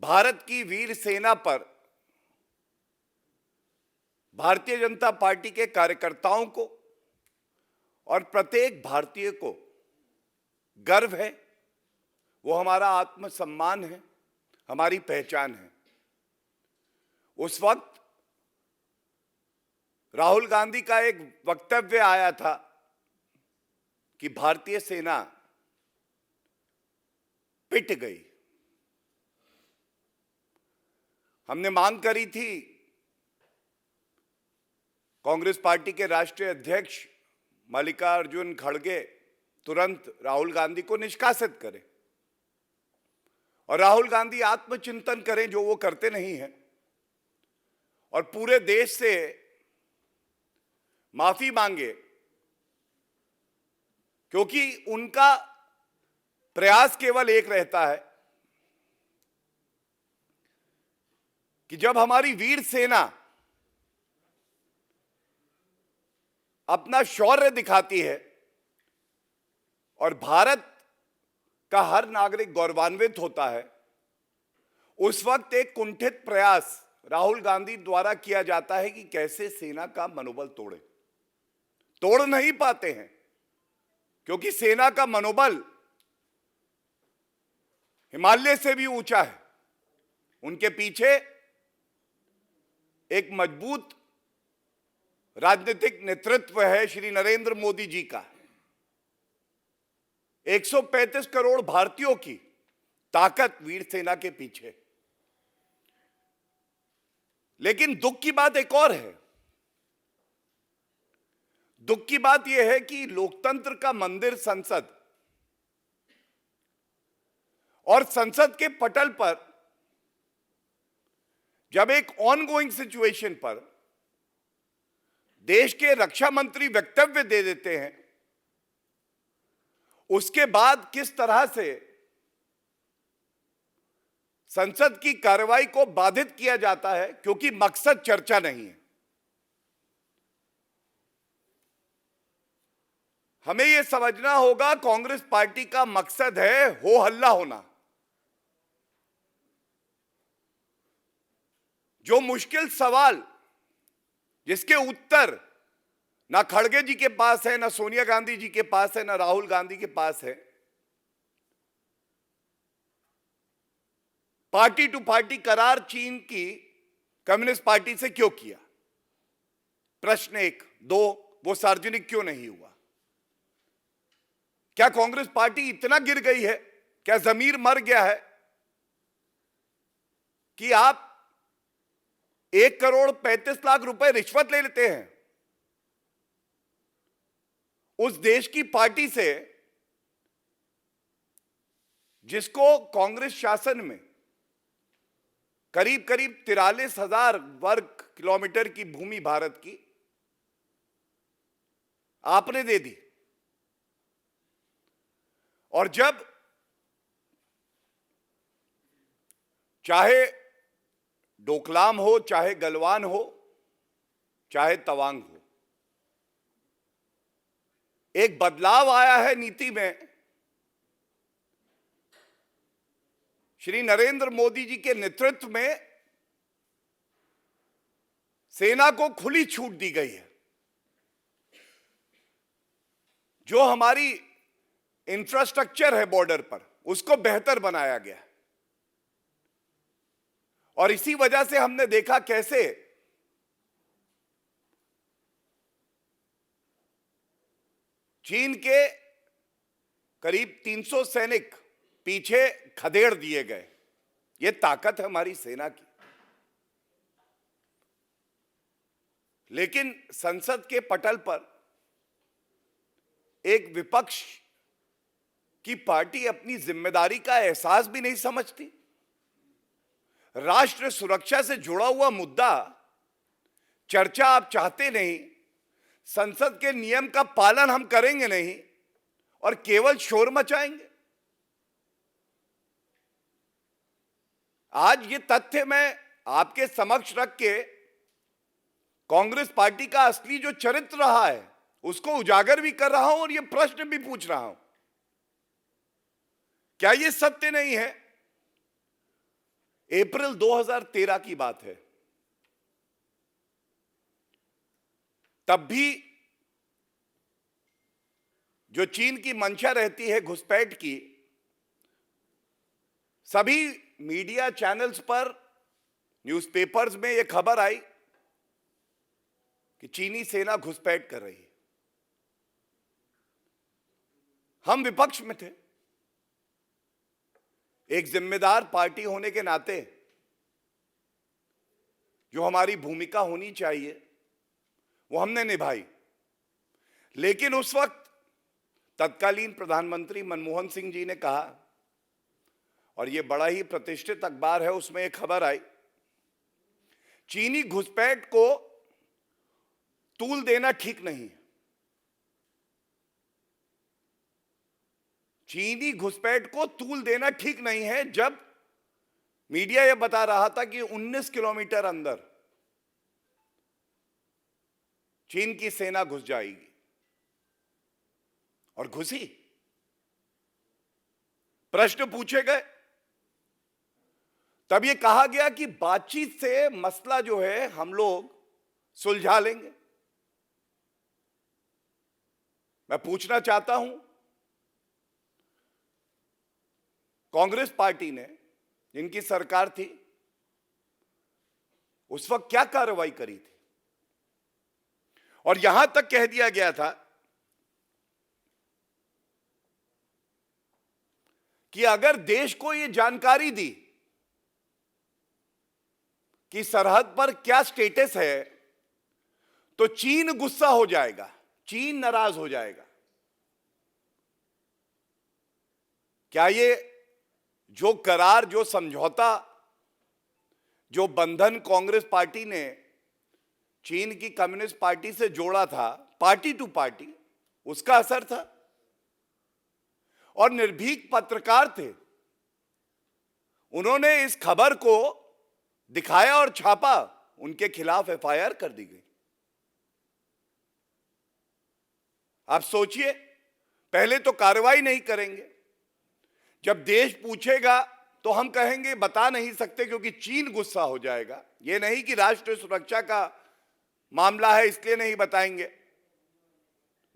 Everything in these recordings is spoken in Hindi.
भारत की वीर सेना पर भारतीय जनता पार्टी के कार्यकर्ताओं को और प्रत्येक भारतीय को गर्व है। वो हमारा आत्मसम्मान है, हमारी पहचान है। उस वक्त राहुल गांधी का एक वक्तव्य आया था कि भारतीय सेना पिट गई। हमने मांग करी थी कांग्रेस पार्टी के राष्ट्रीय अध्यक्ष मल्लिकार्जुन खड़गे तुरंत राहुल गांधी को निष्कासित करें और राहुल गांधी आत्मचिंतन करें, जो वो करते नहीं हैं, और पूरे देश से माफी मांगे, क्योंकि उनका प्रयास केवल एक रहता है कि जब हमारी वीर सेना अपना शौर्य दिखाती है और भारत का हर नागरिक गौरवान्वित होता है, उस वक्त एक कुंठित प्रयास राहुल गांधी द्वारा किया जाता है कि कैसे सेना का मनोबल तोड़े। तोड़ नहीं पाते हैं, क्योंकि सेना का मनोबल हिमालय से भी ऊंचा है। उनके पीछे एक मजबूत राजनीतिक नेतृत्व है श्री नरेंद्र मोदी जी का। 135 करोड़ भारतीयों की ताकत वीर सेना के पीछे। लेकिन दुख की बात एक और है। दुख की बात यह है कि लोकतंत्र का मंदिर संसद, और संसद के पटल पर जब एक ऑनगोइंग सिचुएशन पर देश के रक्षा मंत्री वक्तव्य दे देते हैं, उसके बाद किस तरह से संसद की कार्रवाई को बाधित किया जाता है, क्योंकि मकसद चर्चा नहीं है। हमें यह समझना होगा, कांग्रेस पार्टी का मकसद है हो हल्ला होना। जो मुश्किल सवाल जिसके उत्तर ना खड़गे जी के पास है, ना सोनिया गांधी जी के पास है, ना राहुल गांधी के पास है, पार्टी टू पार्टी करार चीन की कम्युनिस्ट पार्टी से क्यों किया? प्रश्न एक। दो, वो सार्वजनिक क्यों नहीं हुआ? क्या कांग्रेस पार्टी इतना गिर गई है, क्या जमीर मर गया है कि आप 1,35,00,000 रुपए रिश्वत ले लेते हैं उस देश की पार्टी से जिसको कांग्रेस शासन में करीब करीब 43,000 वर्ग किलोमीटर की भूमि भारत की आपने दे दी? और जब चाहे डोकलाम हो, चाहे गलवान हो, चाहे तवांग हो, एक बदलाव आया है नीति में। श्री नरेंद्र मोदी जी के नेतृत्व में सेना को खुली छूट दी गई है। जो हमारी इंफ्रास्ट्रक्चर है बॉर्डर पर, उसको बेहतर बनाया गया। और इसी वजह से हमने देखा कैसे चीन के करीब 300 सैनिक पीछे खदेड़ दिए गए। यह ताकत है हमारी सेना की। लेकिन संसद के पटल पर एक विपक्ष की पार्टी अपनी जिम्मेदारी का एहसास भी नहीं समझती। राष्ट्र सुरक्षा से जुड़ा हुआ मुद्दा चर्चा आप चाहते नहीं, संसद के नियम का पालन हम करेंगे नहीं और केवल शोर मचाएंगे। आज ये तथ्य मैं आपके समक्ष रख के कांग्रेस पार्टी का असली जो चरित्र रहा है उसको उजागर भी कर रहा हूं और ये प्रश्न भी पूछ रहा हूं। क्या ये सत्य नहीं है अप्रैल 2013 की बात है। तब भी जो चीन की मंशा रहती है घुसपैठ की, सभी मीडिया चैनल्स पर, न्यूज़पेपर्स में यह खबर आई कि चीनी सेना घुसपैठ कर रही है। हम विपक्ष में थे। एक जिम्मेदार पार्टी होने के नाते जो हमारी भूमिका होनी चाहिए वो हमने निभाई। लेकिन उस वक्त तत्कालीन प्रधानमंत्री मनमोहन सिंह जी ने कहा, और ये बड़ा ही प्रतिष्ठित अखबार है, उसमें एक खबर आई, चीनी घुसपैठ को तूल देना ठीक नहीं है। चीनी घुसपैठ को तूल देना ठीक नहीं है, जब मीडिया यह बता रहा था कि 19 किलोमीटर अंदर चीन की सेना घुस जाएगी, और घुसी। प्रश्न पूछे गए, तब यह कहा गया कि बातचीत से मसला जो है हम लोग सुलझा लेंगे। मैं पूछना चाहता हूं, कांग्रेस पार्टी ने, जिनकी सरकार थी, उस वक्त क्या कार्रवाई करी थी? और यहां तक कह दिया गया था कि अगर देश को यह जानकारी दी कि सरहद पर क्या स्टेटस है, तो चीन गुस्सा हो जाएगा, चीन नाराज हो जाएगा। क्या ये जो करार, जो समझौता, जो बंधन कांग्रेस पार्टी ने चीन की कम्युनिस्ट पार्टी से जोड़ा था, पार्टी टू पार्टी, उसका असर था? और निर्भीक पत्रकार थे, उन्होंने इस खबर को दिखाया और छापा, उनके खिलाफ एफआईआर कर दी गई। आप सोचिए, पहले तो कार्रवाई नहीं करेंगे, जब देश पूछेगा तो हम कहेंगे बता नहीं सकते क्योंकि चीन गुस्सा हो जाएगा। यह नहीं कि राष्ट्रीय सुरक्षा का मामला है इसलिए नहीं बताएंगे।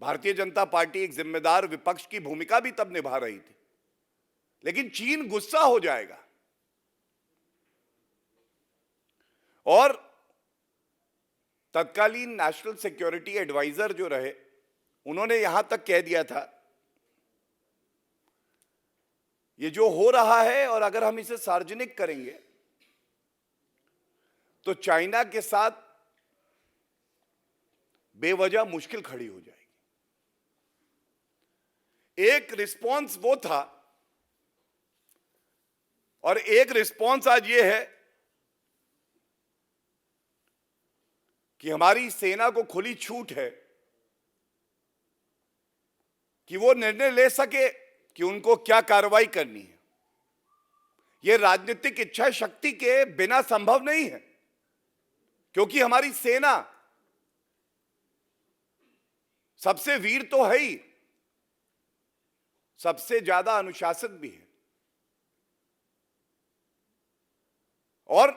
भारतीय जनता पार्टी एक जिम्मेदार विपक्ष की भूमिका भी तब निभा रही थी, लेकिन चीन गुस्सा हो जाएगा। और तत्कालीन नेशनल सिक्योरिटी एडवाइजर जो रहे, उन्होंने यहां तक कह दिया था, ये जो हो रहा है और अगर हम इसे सार्वजनिक करेंगे तो चाइना के साथ बेवजह मुश्किल खड़ी हो जाएगी। एक रिस्पॉन्स वो था, और एक रिस्पॉन्स आज ये है कि हमारी सेना को खुली छूट है कि वो निर्णय ले सके कि उनको क्या कार्रवाई करनी है। यह राजनीतिक इच्छा शक्ति के बिना संभव नहीं है, क्योंकि हमारी सेना सबसे वीर तो है ही, सबसे ज्यादा अनुशासित भी है। और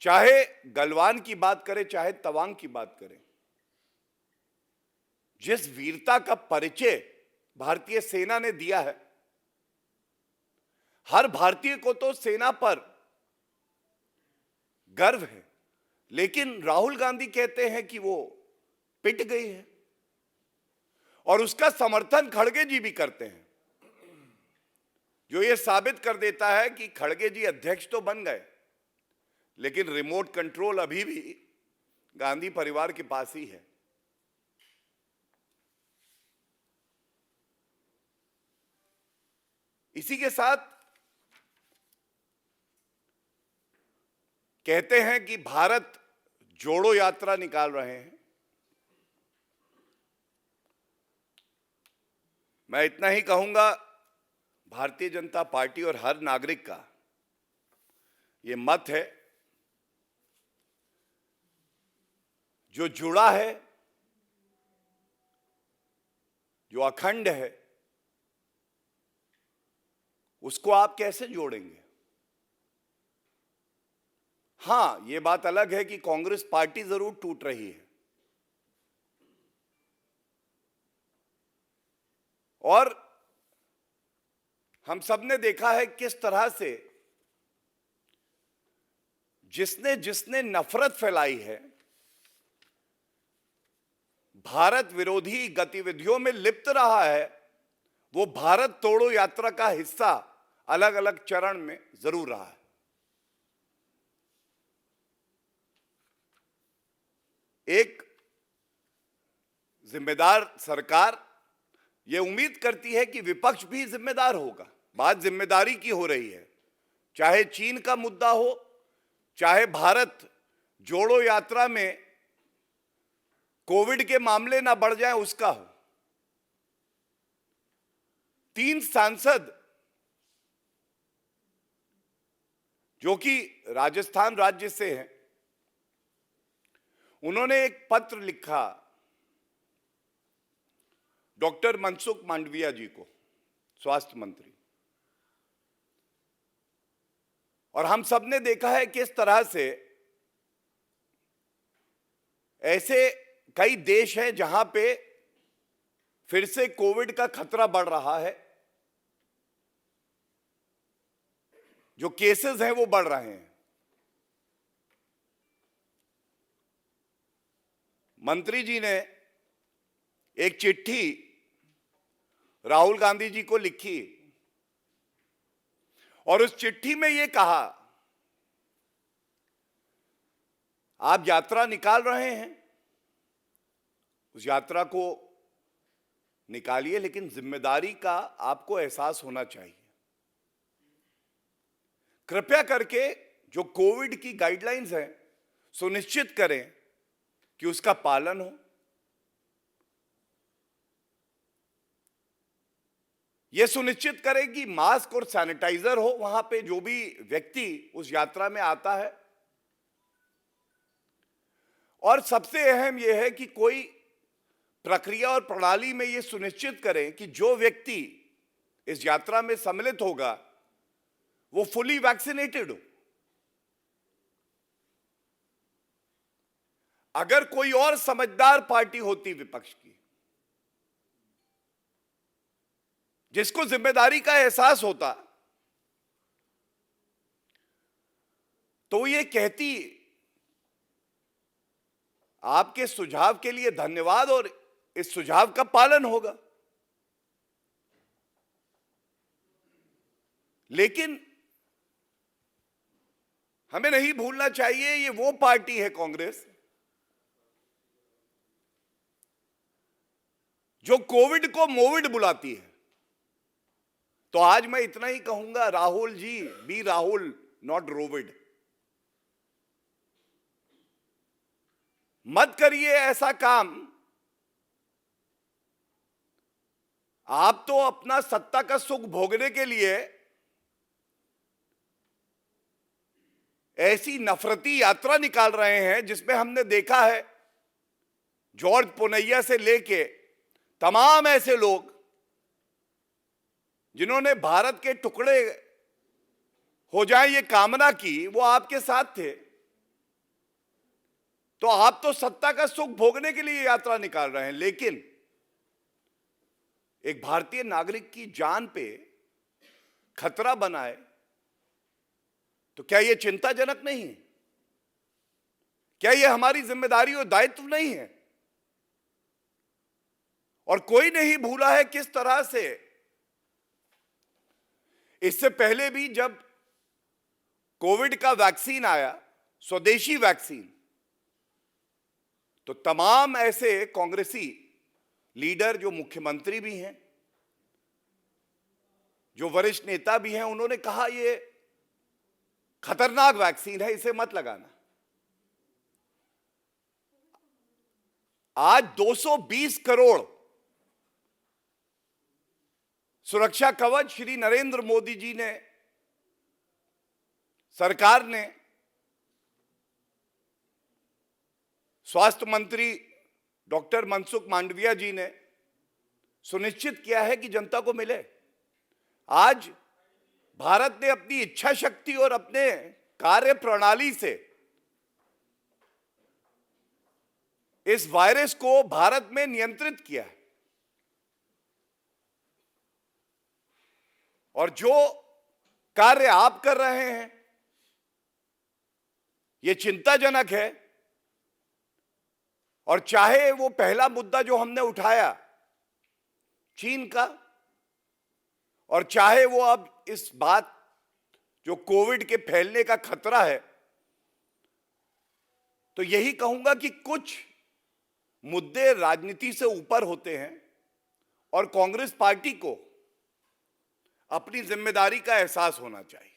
चाहे गलवान की बात करें, चाहे तवांग की बात करें, जिस वीरता का परिचय भारतीय सेना ने दिया है, हर भारतीय को तो सेना पर गर्व है। लेकिन राहुल गांधी कहते हैं कि वो पिट गई है, और उसका समर्थन खड़गे जी भी करते हैं, जो ये साबित कर देता है कि खड़गे जी अध्यक्ष तो बन गए, लेकिन रिमोट कंट्रोल अभी भी गांधी परिवार के पास ही है। इसी के साथ कहते हैं कि भारत जोड़ो यात्रा निकाल रहे हैं। मैं इतना ही कहूंगा, भारतीय जनता पार्टी और हर नागरिक का ये मत है, जो जुड़ा है, जो अखंड है, उसको आप कैसे जोड़ेंगे? हां, यह बात अलग है कि कांग्रेस पार्टी जरूर टूट रही है और हम सबने देखा है किस तरह से जिसने जिसने नफरत फैलाई है, भारत विरोधी गतिविधियों में लिप्त रहा है, वो भारत तोड़ो यात्रा का हिस्सा अलग अलग चरण में जरूर रहा है। एक जिम्मेदार सरकार यह उम्मीद करती है कि विपक्ष भी जिम्मेदार होगा। बात जिम्मेदारी की हो रही है, चाहे चीन का मुद्दा हो, चाहे भारत जोड़ो यात्रा में कोविड के मामले ना बढ़ जाए उसका हो। 3 सांसद जो कि राजस्थान राज्य से हैं, उन्होंने एक पत्र लिखा डॉक्टर मनसुख मांडविया जी को, स्वास्थ्य मंत्री, और हम सब ने देखा है किस तरह से ऐसे कई देश हैं जहां पे फिर से कोविड का खतरा बढ़ रहा है, जो केसेस हैं वो बढ़ रहे हैं। मंत्री जी ने एक चिट्ठी राहुल गांधी जी को लिखी और उस चिट्ठी में यह कहा, आप यात्रा निकाल रहे हैं, उस यात्रा को निकालिए, लेकिन जिम्मेदारी का आपको एहसास होना चाहिए। कृपया करके जो कोविड की गाइडलाइंस हैं सुनिश्चित करें कि उसका पालन हो। यह सुनिश्चित करें कि मास्क और सैनिटाइजर हो वहां पे जो भी व्यक्ति उस यात्रा में आता है। और सबसे अहम यह है कि कोई प्रक्रिया और प्रणाली में यह सुनिश्चित करें कि जो व्यक्ति इस यात्रा में सम्मिलित होगा वो फुली वैक्सीनेटेड हो। अगर कोई और समझदार पार्टी होती विपक्ष की, जिसको जिम्मेदारी का एहसास होता, तो ये कहती आपके सुझाव के लिए धन्यवाद और इस सुझाव का पालन होगा। लेकिन हमें नहीं भूलना चाहिए, ये वो पार्टी है कांग्रेस जो कोविड को मोविड बुलाती है। तो आज मैं इतना ही कहूंगा, राहुल जी, बी राहुल, नॉट रोविड। मत करिए ऐसा काम। आप तो अपना सत्ता का सुख भोगने के लिए ऐसी नफरती यात्रा निकाल रहे हैं जिसमें हमने देखा है जॉर्ज पुनैया से लेके तमाम ऐसे लोग जिन्होंने भारत के टुकड़े हो जाए ये कामना की, वो आपके साथ थे। तो आप तो सत्ता का सुख भोगने के लिए यात्रा निकाल रहे हैं, लेकिन एक भारतीय नागरिक की जान पे खतरा बनाए तो क्या यह चिंताजनक नहीं है? क्या यह हमारी जिम्मेदारी और दायित्व नहीं है? और कोई नहीं भूला है किस तरह से इससे पहले भी जब कोविड का वैक्सीन आया, स्वदेशी वैक्सीन, तो तमाम ऐसे कांग्रेसी लीडर जो मुख्यमंत्री भी हैं, जो वरिष्ठ नेता भी हैं, उन्होंने कहा यह खतरनाक वैक्सीन है, इसे मत लगाना। आज 220 करोड़ सुरक्षा कवच श्री नरेंद्र मोदी जी ने, सरकार ने, स्वास्थ्य मंत्री डॉक्टर मनसुख मांडविया जी ने सुनिश्चित किया है कि जनता को मिले। आज भारत ने अपनी इच्छा शक्ति और अपने कार्य प्रणाली से इस वायरस को भारत में नियंत्रित किया है। और जो कार्य आप कर रहे हैं यह चिंताजनक है। और चाहे वो पहला मुद्दा जो हमने उठाया चीन का, और चाहे वो अब इस बात जो कोविड के फैलने का खतरा है, तो यही कहूंगा कि कुछ मुद्दे राजनीति से ऊपर होते हैं और कांग्रेस पार्टी को अपनी जिम्मेदारी का एहसास होना चाहिए।